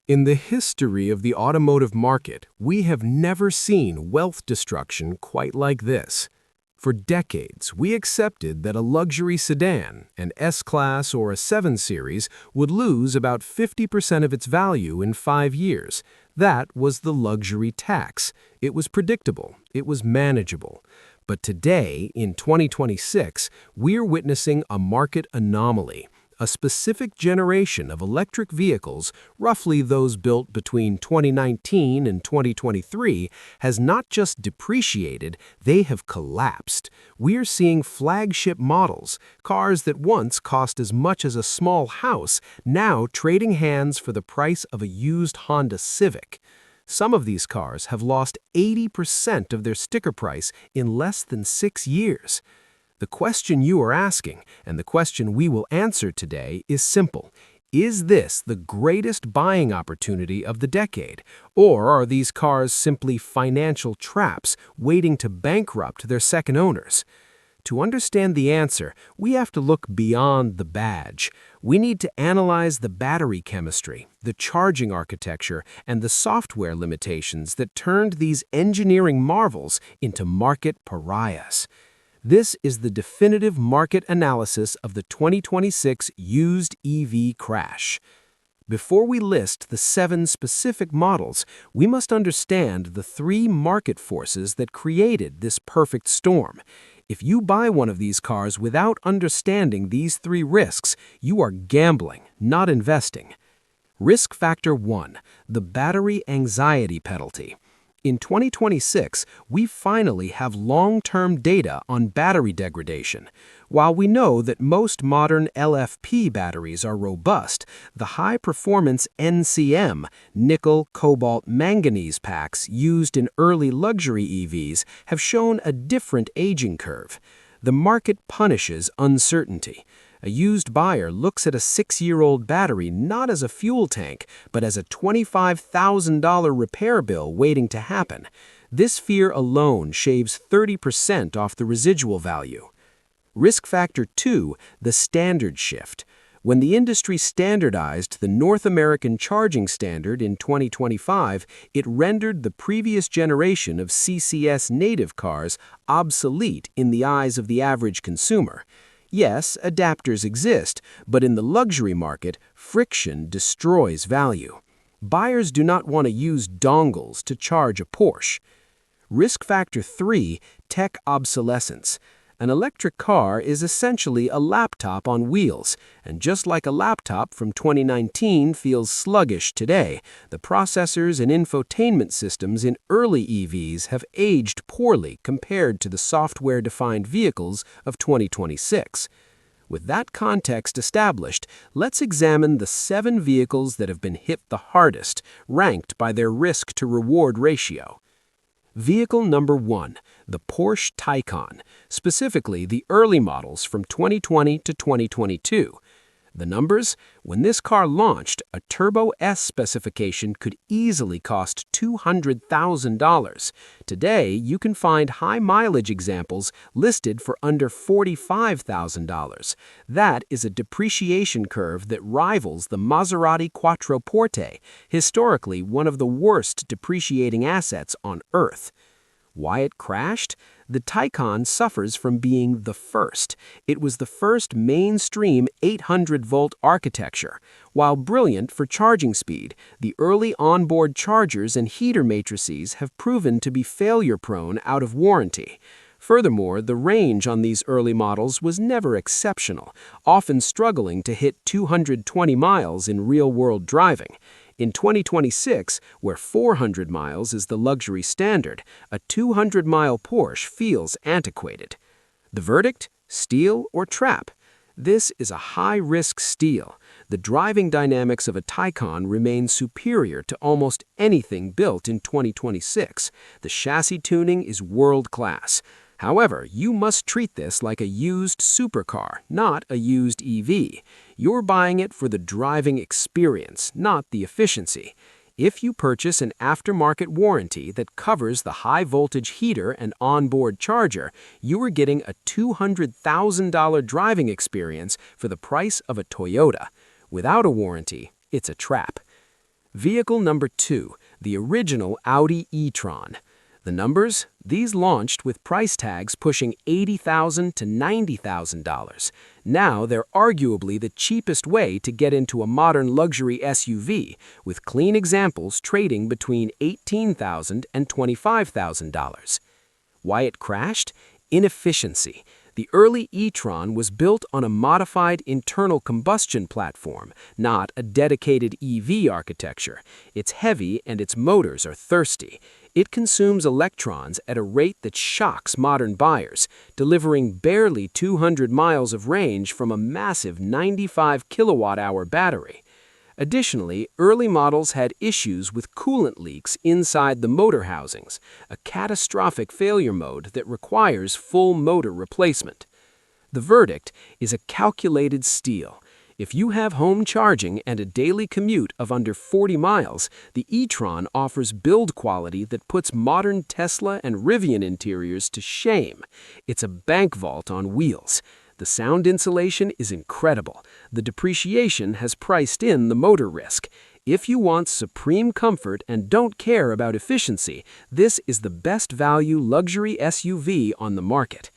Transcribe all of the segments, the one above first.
In the history of the automotive market, we have never seen wealth destruction quite like this. For decades, we accepted that a luxury sedan, an S-Class or a 7 Series, would lose about 50% of its value in 5 years. That was the luxury tax. It was predictable. It was manageable. But today, in 2026, we're witnessing a market anomaly. A specific generation of electric vehicles, roughly those built between 2019 and 2023, has not just depreciated, they have collapsed. We're seeing flagship models, cars that once cost as much as a small house, now trading hands for the price of a used Honda Civic. Some of these cars have lost 80% of their sticker price in less than 6 years. The question you are asking, and the question we will answer today, is simple. Is this the greatest buying opportunity of the decade? Or are these cars simply financial traps waiting to bankrupt their second owners? To understand the answer, we have to look beyond the badge. We need to analyze the battery chemistry, the charging architecture, and the software limitations that turned these engineering marvels into market pariahs. This is the definitive market analysis of the 2026 used EV crash. Before we list the 7 specific models, we must understand the 3 market forces that created this perfect storm. If you buy one of these cars without understanding these 3 risks, you are gambling, not investing. Risk Factor 1, the battery anxiety penalty. In 2026, we finally have long-term data on battery degradation. While we know that most modern LFP batteries are robust, the high-performance NCM, nickel, cobalt, manganese packs used in early luxury EVs have shown a different aging curve. The market punishes uncertainty. A used buyer looks at a 6-year-old battery not as a fuel tank, but as a $25,000 repair bill waiting to happen. This fear alone shaves 30% off the residual value. Risk Factor 2, the standard shift. When the industry standardized the North American charging standard in 2025, it rendered the previous generation of CCS native cars obsolete in the eyes of the average consumer. Yes, adapters exist, but in the luxury market, friction destroys value. Buyers do not want to use dongles to charge a Porsche. Risk Factor 3, tech obsolescence. An electric car is essentially a laptop on wheels, and just like a laptop from 2019 feels sluggish today, the processors and infotainment systems in early EVs have aged poorly compared to the software-defined vehicles of 2026. With that context established, let's examine the 7 vehicles that have been hit the hardest, ranked by their risk-to-reward ratio. Vehicle number 1, the Porsche Taycan, specifically the early models from 2020 to 2022. The numbers? When this car launched, a Turbo S specification could easily cost $200,000. Today, you can find high-mileage examples listed for under $45,000. That is a depreciation curve that rivals the Maserati Quattroporte, historically one of the worst depreciating assets on Earth. Why it crashed? The Taycan suffers from being the first. It was the first mainstream 800-volt architecture. While brilliant for charging speed, the early onboard chargers and heater matrices have proven to be failure-prone out of warranty. Furthermore, the range on these early models was never exceptional, often struggling to hit 220 miles in real-world driving. In 2026, where 400 miles is the luxury standard, a 200-mile Porsche feels antiquated. The verdict? Steal or trap? This is a high-risk steal. The driving dynamics of a Taycan remain superior to almost anything built in 2026. The chassis tuning is world-class. However, you must treat this like a used supercar, not a used EV. You're buying it for the driving experience, not the efficiency. If you purchase an aftermarket warranty that covers the high-voltage heater and onboard charger, you are getting a $200,000 driving experience for the price of a Toyota. Without a warranty, it's a trap. Vehicle number 2, the original Audi e-tron. The numbers? These launched with price tags pushing $80,000 to $90,000. Now they're arguably the cheapest way to get into a modern luxury SUV, with clean examples trading between $18,000 and $25,000. Why it crashed? Inefficiency. The early e-tron was built on a modified internal combustion platform, not a dedicated EV architecture. It's heavy and its motors are thirsty. It consumes electrons at a rate that shocks modern buyers, delivering barely 200 miles of range from a massive 95 kilowatt-hour battery. Additionally, early models had issues with coolant leaks inside the motor housings, a catastrophic failure mode that requires full motor replacement. The verdict is a calculated steal. If you have home charging and a daily commute of under 40 miles, the e-tron offers build quality that puts modern Tesla and Rivian interiors to shame. It's a bank vault on wheels. The sound insulation is incredible. The depreciation has priced in the motor risk. If you want supreme comfort and don't care about efficiency, this is the best value luxury SUV on the market.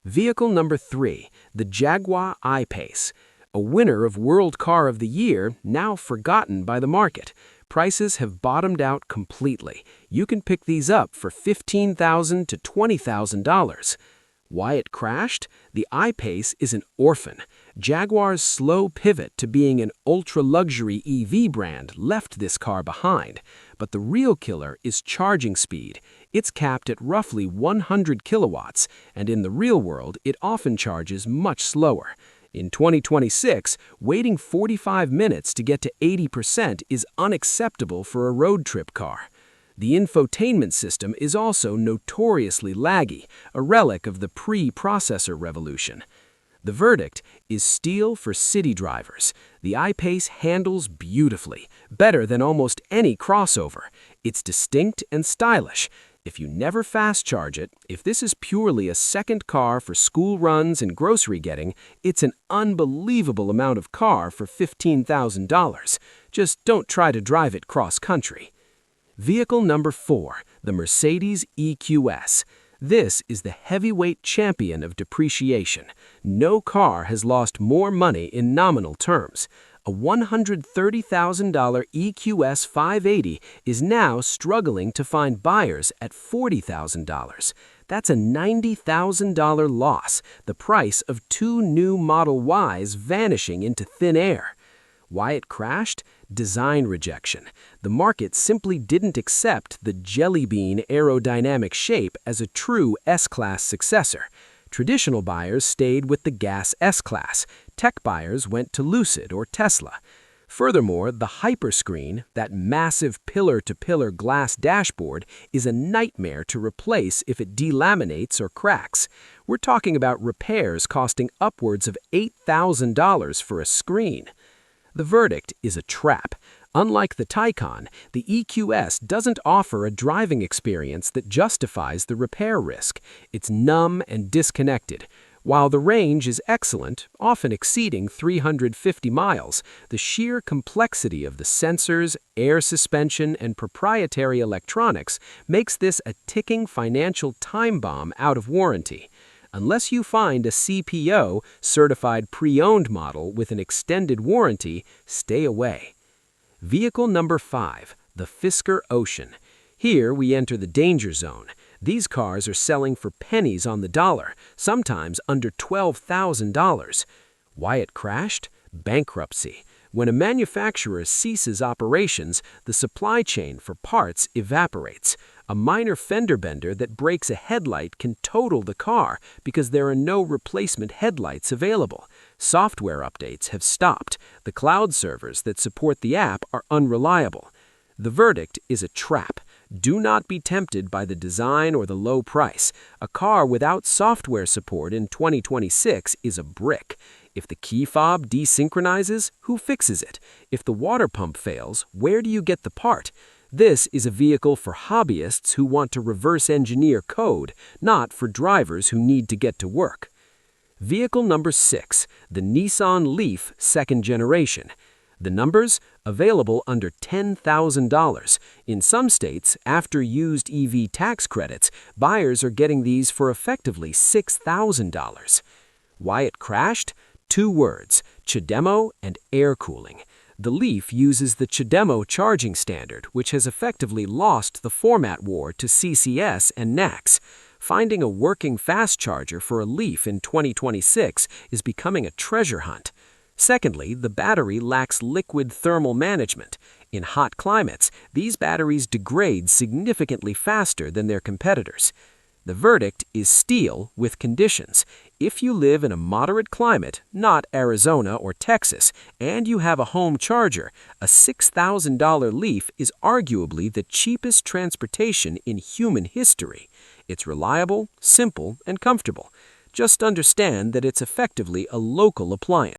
Vehicle number 3, the Jaguar I-PACE. A winner of World Car of the Year, now forgotten by the market. Prices have bottomed out completely. You can pick these up for $15,000 to $20,000. Why it crashed? The I-PACE is an orphan. Jaguar's slow pivot to being an ultra-luxury EV brand left this car behind. But the real killer is charging speed. It's capped at roughly 100 kilowatts, and in the real world, it often charges much slower. In 2026, waiting 45 minutes to get to 80% is unacceptable for a road trip car. The infotainment system is also notoriously laggy, a relic of the pre-processor revolution. The verdict is steel for city drivers. The I-PACE handles beautifully, better than almost any crossover. It's distinct and stylish. If you never fast charge it, if this is purely a second car for school runs and grocery getting, it's an unbelievable amount of car for $15,000. Just don't try to drive it cross-country. Vehicle number 4, the Mercedes EQS. This is the heavyweight champion of depreciation. No car has lost more money in nominal terms. A $130,000 EQS 580 is now struggling to find buyers at $40,000. That's a $90,000 loss, the price of 2 new Model Ys vanishing into thin air. Why it crashed? Design rejection. The market simply didn't accept the jelly bean aerodynamic shape as a true S-Class successor. Traditional buyers stayed with the gas S-Class. Tech buyers went to Lucid or Tesla. Furthermore, the Hyperscreen, that massive pillar-to-pillar glass dashboard, is a nightmare to replace if it delaminates or cracks. We're talking about repairs costing upwards of $8,000 for a screen. The verdict is a trap. Unlike the Taycan, the EQS doesn't offer a driving experience that justifies the repair risk. It's numb and disconnected. While the range is excellent, often exceeding 350 miles, the sheer complexity of the sensors, air suspension, and proprietary electronics makes this a ticking financial time bomb out of warranty. Unless you find a CPO, certified pre-owned model with an extended warranty, stay away. Vehicle number 5, the Fisker Ocean. Here we enter the danger zone. These cars are selling for pennies on the dollar, sometimes under $12,000. Why it crashed? Bankruptcy. When a manufacturer ceases operations, the supply chain for parts evaporates. A minor fender bender that breaks a headlight can total the car because there are no replacement headlights available. Software updates have stopped. The cloud servers that support the app are unreliable. The verdict is a trap. Do not be tempted by the design or the low price. A car without software support in 2026 is a brick. If the key fob desynchronizes, who fixes it? If the water pump fails, where do you get the part? This is a vehicle for hobbyists who want to reverse engineer code, not for drivers who need to get to work. Vehicle number 6, the Nissan Leaf second generation. The numbers? available under $10,000. In some states, after used EV tax credits, buyers are getting these for effectively $6,000. Why it crashed? Two words: CHAdeMO and air cooling. The Leaf uses the CHAdeMO charging standard, which has effectively lost the format war to CCS and NACS. Finding a working fast charger for a Leaf in 2026 is becoming a treasure hunt. Secondly, the battery lacks liquid thermal management. In hot climates, these batteries degrade significantly faster than their competitors. The verdict is steel with conditions. If you live in a moderate climate, not Arizona or Texas, and you have a home charger, a $6,000 Leaf is arguably the cheapest transportation in human history. It's reliable, simple, and comfortable. Just understand that it's effectively a local appliance.